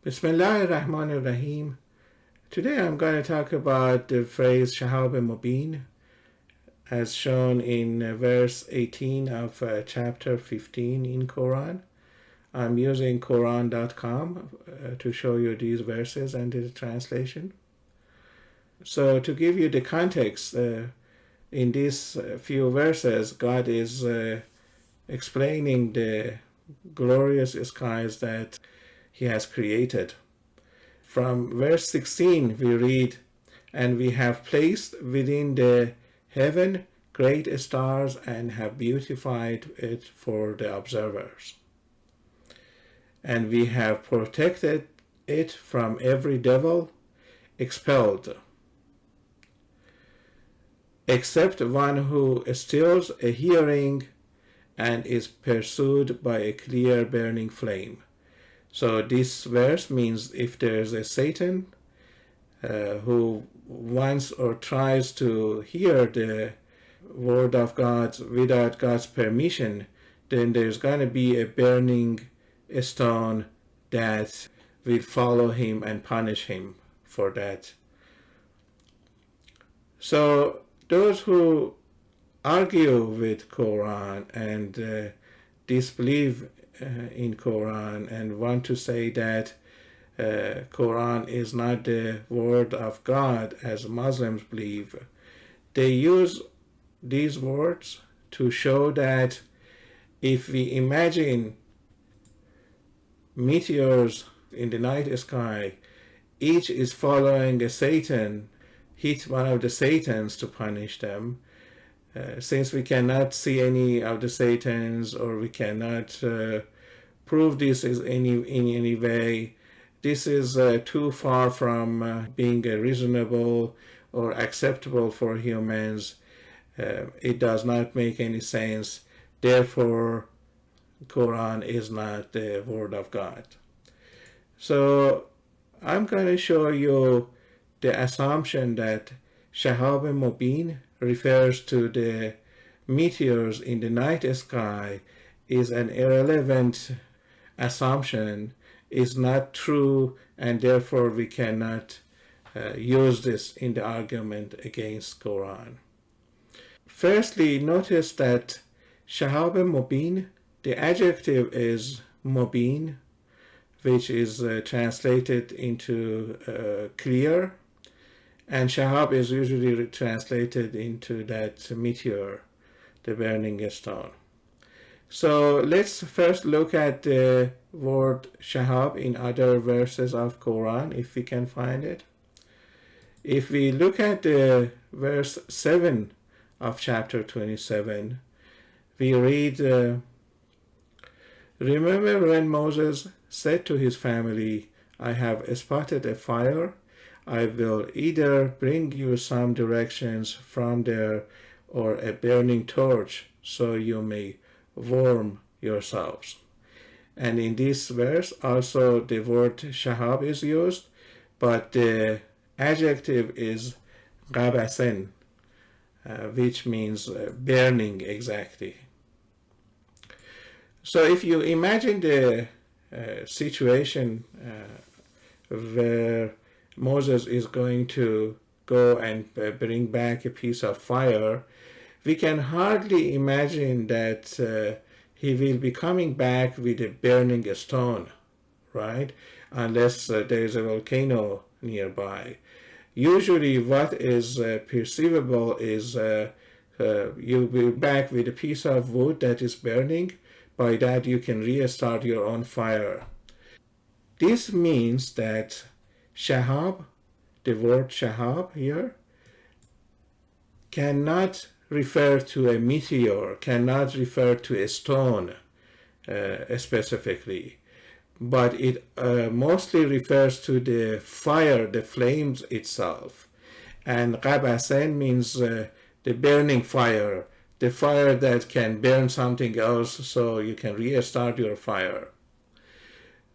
Bismillahirrahmanirrahim. Today I'm going to talk about the phrase Shahab and Mobin as shown in verse 18 of chapter 15 in Quran. I'm using Quran.com to show you these verses and the translation. So to give you the context, in these few verses, God is explaining the glorious skies that He has created. From verse 16 we read, "And we have placed within the heaven great stars and have beautified it for the observers. And we have protected it from every devil, expelled, except one who steals a hearing and is pursued by a clear burning flame." So this verse means if there's a Satan who wants or tries to hear the word of God without God's permission, then there's going to be a burning stone that will follow him and punish him for that. So those who argue with Quran and disbelieve in Quran and want to say that Quran is not the word of God as Muslims believe, they use these words to show that if we imagine meteors in the night sky, each is following a Satan, hit one of the Satans to punish them. Since we cannot see any of the Satans, or we cannot prove this in any way, this is too far from being reasonable or acceptable for humans. It does not make any sense. Therefore, Quran is not the word of God. So I'm going to show you the assumption that Shahab and Mobin refers to the meteors in the night sky is an irrelevant assumption, is not true, and therefore we cannot use this in the argument against Quran. Firstly, notice that Shahab and Mobin, the adjective is Mobin, which is translated into clear, and Shahab is usually translated into that meteor, the burning stone. So let's first look at the word Shahab in other verses of Quran, if we can find it. If we look at the verse 7 of chapter 27, we read, "Remember when Moses said to his family, 'I have spotted a fire. I will either bring you some directions from there or a burning torch so you may warm yourselves.'" And in this verse also the word Shahab is used, but the adjective is qabasen, which means burning exactly. So if you imagine the situation where Moses is going to go and bring back a piece of fire, we can hardly imagine that he will be coming back with a burning stone, right? Unless there is a volcano nearby. Usually what is perceivable is you'll be back with a piece of wood that is burning. By that you can restart your own fire. This means that Shahab, the word Shahab here, cannot refer to a meteor, cannot refer to a stone specifically, but it mostly refers to the fire, the flames itself. And qabasen means the burning fire, the fire that can burn something else so you can restart your fire.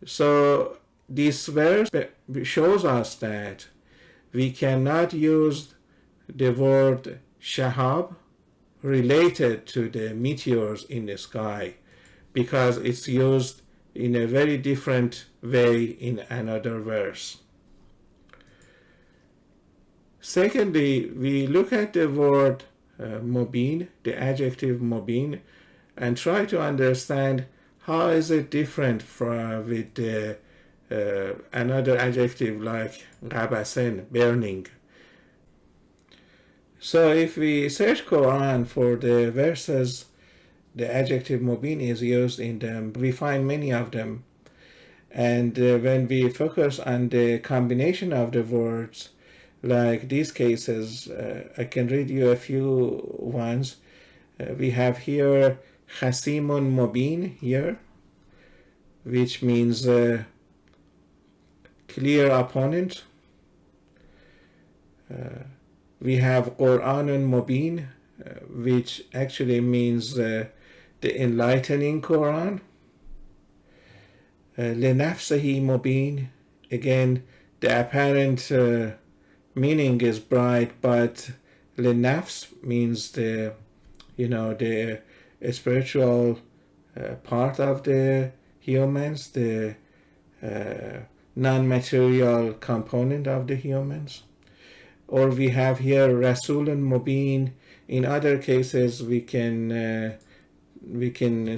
So this verse shows us that we cannot use the word Shahab related to the meteors in the sky because it's used in a very different way in another verse. Secondly, we look at the word Mobin, the adjective Mobin, and try to understand how is it different from with another adjective like Gabasen, burning. So if we search Quran for the verses the adjective Mobin is used in them, we find many of them. And when we focus on the combination of the words, like these cases, I can read you a few ones. We have here Khasimun Mobin here, which means clear opponent. We have Quranun Mobin, which actually means the enlightening Quran. Lenafsahi Mobin, again, the apparent meaning is bright, but lenafs means the spiritual part of the humans, the non-material component of the humans. Or we have here Rasulun Mubin. In other cases, we can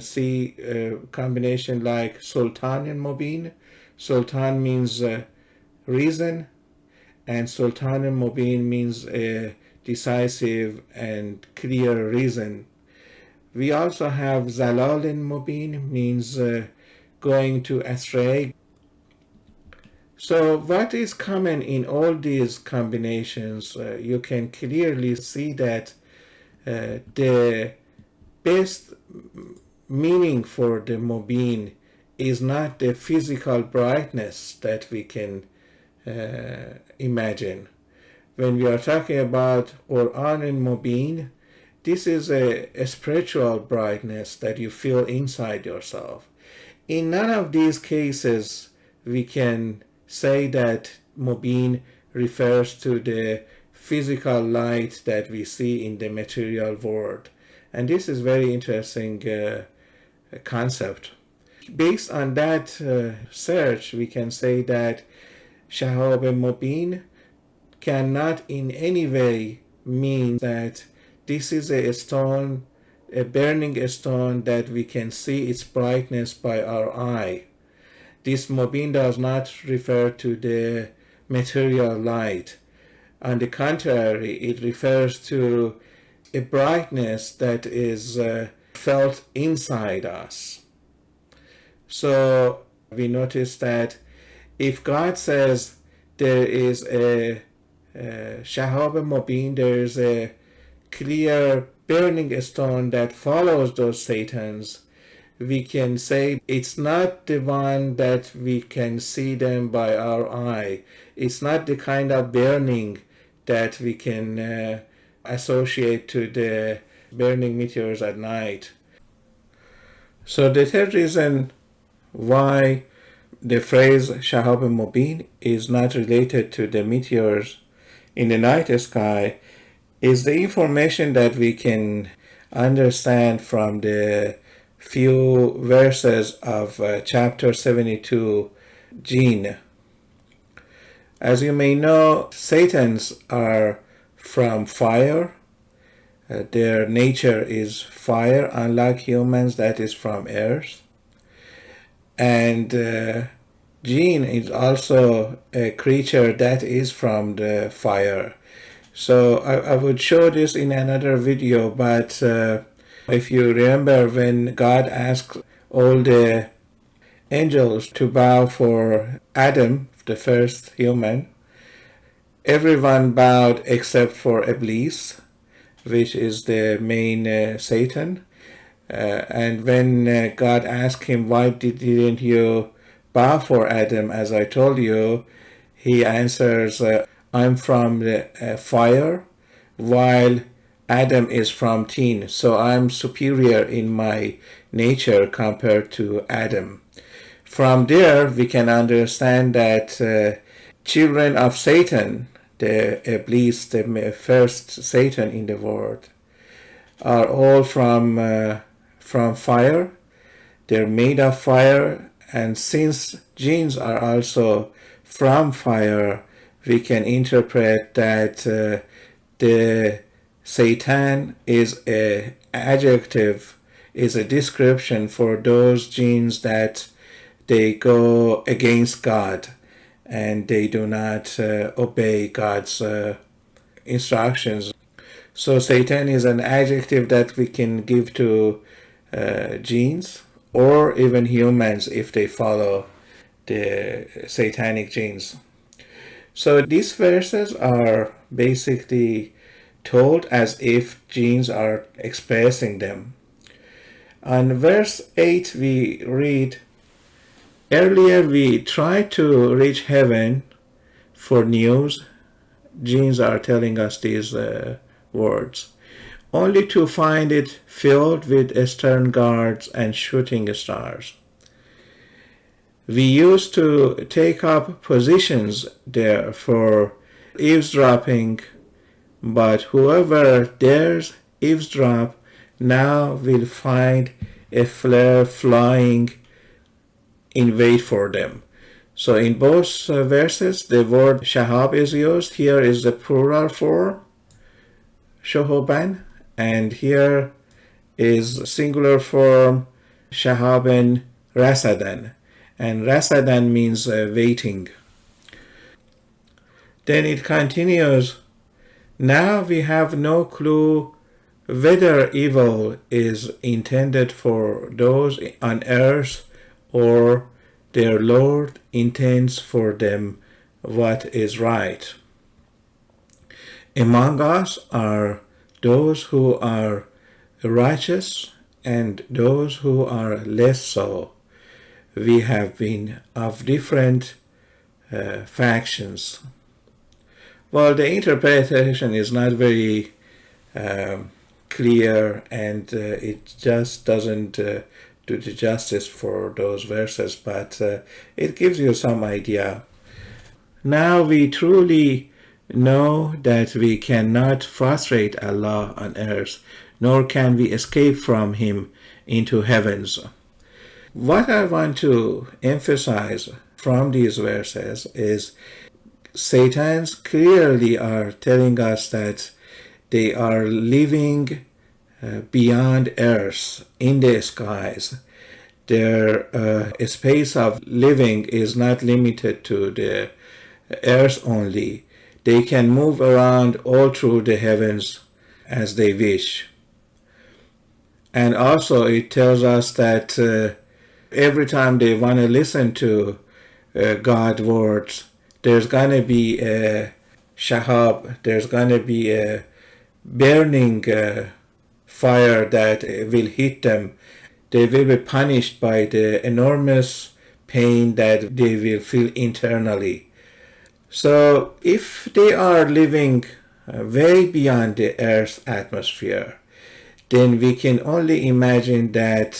see a combination like Sultan and Mubin. Sultan means reason, and Sultan and Mubin means a decisive and clear reason. We also have Zalal and Mubin, means going to astray. So what is common in all these combinations? You can clearly see that the best meaning for the Mubin is not the physical brightness that we can imagine. When we are talking about Quran and Mubin, this is a spiritual brightness that you feel inside yourself. In none of these cases we can say that Mubin refers to the physical light that we see in the material world. And this is very interesting concept. Based on that search, we can say that Shahab and Mobin cannot in any way mean that this is a stone, a burning stone that we can see its brightness by our eye. This Mobin does not refer to the material light. On the contrary, it refers to a brightness that is felt inside us. So we notice that if God says there is a Shahab Mobin, there is a clear burning stone that follows those Satans, we can say it's not the one that we can see them by our eye. It's not the kind of burning that we can associate to the burning meteors at night. So the third reason why the phrase Shahab Mobin is not related to the meteors in the night sky is the information that we can understand from the few verses of chapter 72, Jinn. As you may know, Satans are from fire. Their nature is fire, unlike humans that is from earth. And Jinn is also a creature that is from the fire. So I would show this in another video, but if you remember when God asked all the angels to bow for Adam, the first human, everyone bowed except for Iblis, which is the main Satan. And when God asked him, why didn't you bow for Adam, as I told you, he answers, I'm from the fire, while Adam is from tin, so I'm superior in my nature compared to Adam. From there, we can understand that children of Satan, the Iblis, the first Satan in the world, are all from fire. They're made of fire, And since jinns are also from fire, we can interpret that the Satan is a adjective, is a description for those jinns that they go against God and they do not obey God's instructions. So Satan is an adjective that we can give to jinns or even humans if they follow the satanic jinns. So these verses are basically told as if jinns are expressing them. On verse 8 we read, earlier we tried to reach heaven for news. Jinns are telling us these words, only to find it filled with stern guards and shooting stars. We used to take up positions there for eavesdropping, but whoever dares eavesdrop now will find a flare flying in wait for them. So in both verses, the word Shahab is used. Here is the plural form, Shohoban, and here is singular form, Shahaben Rasadan. And Rasadan means waiting. Then it continues, now we have no clue whether evil is intended for those on earth or their Lord intends for them what is right. Among us are those who are righteous and those who are less so. We have been of different factions. Well, the interpretation is not very clear, and it just doesn't do the justice for those verses, but it gives you some idea. Now we truly know that we cannot frustrate Allah on earth, nor can we escape from Him into heavens. What I want to emphasize from these verses is Satans clearly are telling us that they are living beyond earth, in the skies. Their space of living is not limited to the earth only. They can move around all through the heavens as they wish. And also it tells us that every time they want to listen to God's words, there's going to be a Shahab, there's going to be a burning fire that will hit them. They will be punished by the enormous pain that they will feel internally. So if they are living way beyond the Earth's atmosphere, then we can only imagine that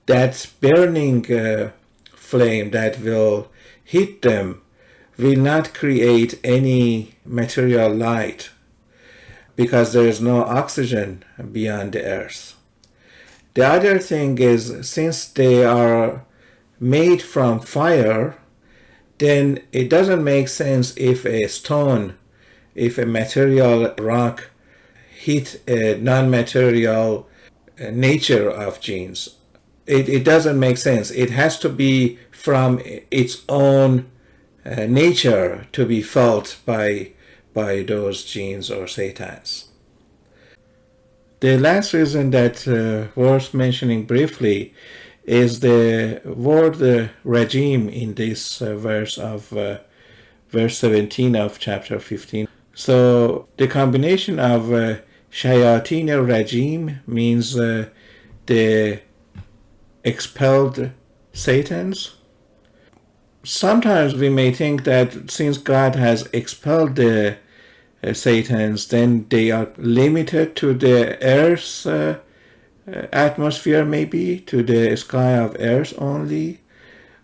that burning flame that will hit them will not create any material light because there is no oxygen beyond the earth. The other thing is, since they are made from fire, then it doesn't make sense if a stone, if a material rock hit a non-material nature of genes. It doesn't make sense. It has to be from its own nature to be felt by those genes or satans. The last reason that worth mentioning briefly is the word regime in this verse of verse 17 of chapter 15. So the combination of shayateen regime means the expelled satans. Sometimes we may think that since God has expelled the satans, then they are limited to the earth's atmosphere, maybe to the sky of earth only,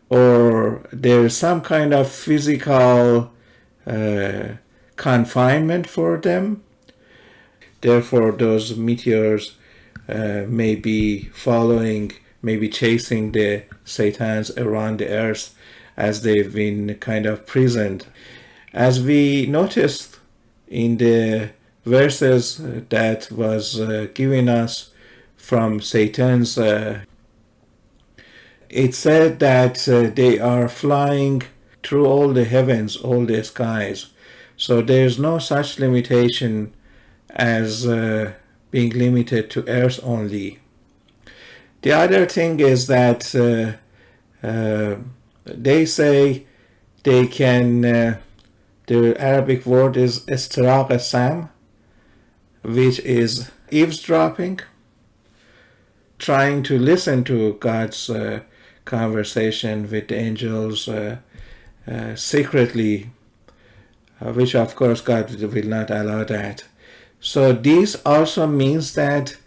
or there's some kind of physical confinement for them. Therefore those meteors may be following maybe chasing the Satans around the earth as they've been kind of present. As we noticed in the verses that was given us from Satan's, it said that they are flying through all the heavens, all the skies. So there's no such limitation as being limited to earth only. The other thing is that they say they can, the Arabic word is istiraq sam, which is eavesdropping, trying to listen to God's conversation with the angels secretly, which of course God will not allow that. So this also means that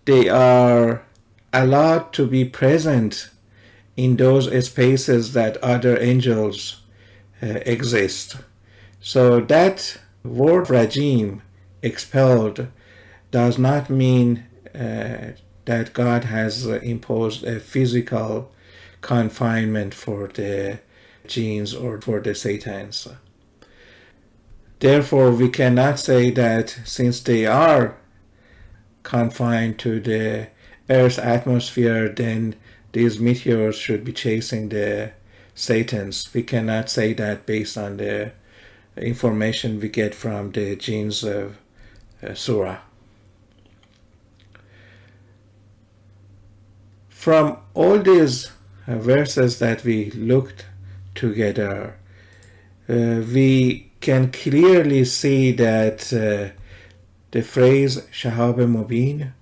they are allowed to be present in those spaces that other angels exist. So that word regime, expelled, does not mean that God has imposed a physical confinement for the jinns or for the Satans. Therefore, we cannot say that since they are confined to the Earth's atmosphere, then these meteors should be chasing the Satans. We cannot say that based on the information we get from the jinns of Surah. From all these verses that we looked together, we can clearly see that the phrase Shahab Mobin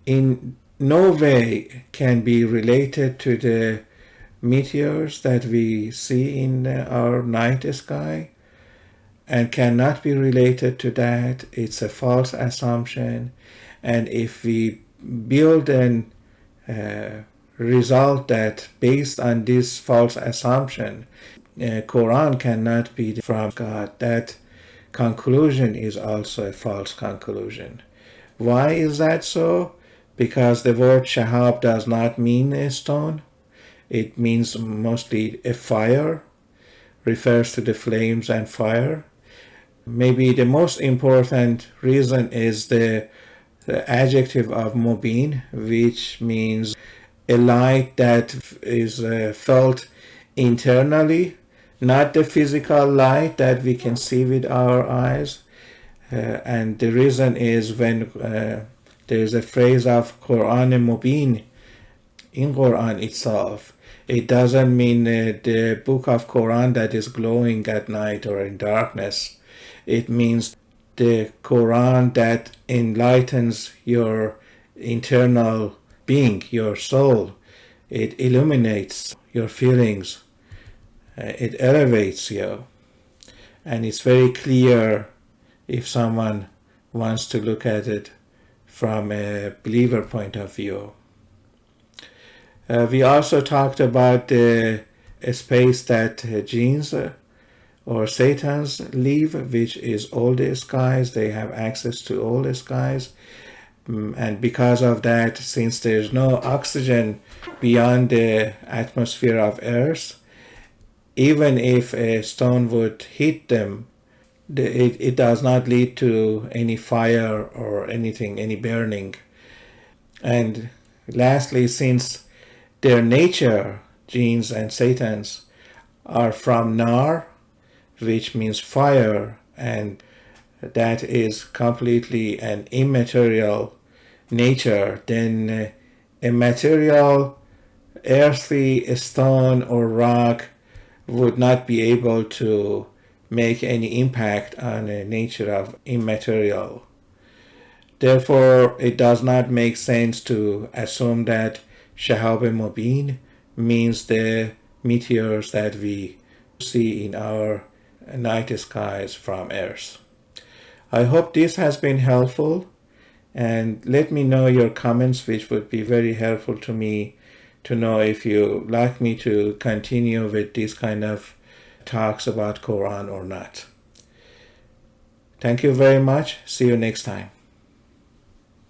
in no way can be related to the meteors that we see in our night sky, and cannot be related to that. It's a false assumption, and if we build an result that based on this false assumption, Quran cannot be from God, that conclusion is also a false conclusion. Why is that so? Because the word Shahab does not mean a stone. It means mostly a fire, refers to the flames and fire. Maybe the most important reason is the adjective of Mobin, which means a light that is felt internally, not the physical light that we can see with our eyes. And the reason is when there is a phrase of Quran Mobin in Quran itself, it doesn't mean the book of Quran that is glowing at night or in darkness. It means the Quran that enlightens your internal being, your soul. It illuminates your feelings. It elevates you. And it's very clear if someone wants to look at it from a believer point of view. We also talked about the space that jinns or Satans live, which is all the skies. They have access to all the skies. And because of that, since there's no oxygen beyond the atmosphere of Earth, even if a stone would hit them, it does not lead to any fire or anything, any burning. And lastly, since their nature, jinns and Satans, are from nar, which means fire, and that is completely an immaterial nature, then a material, earthy stone or rock would not be able to make any impact on the nature of immaterial. Therefore, it does not make sense to assume that Shahab Mobin means the meteors that we see in our night skies from Earth. I hope this has been helpful, and let me know your comments, which would be very helpful to me to know if you like me to continue with this kind of talks about Quran or not. Thank you very much. See you next time.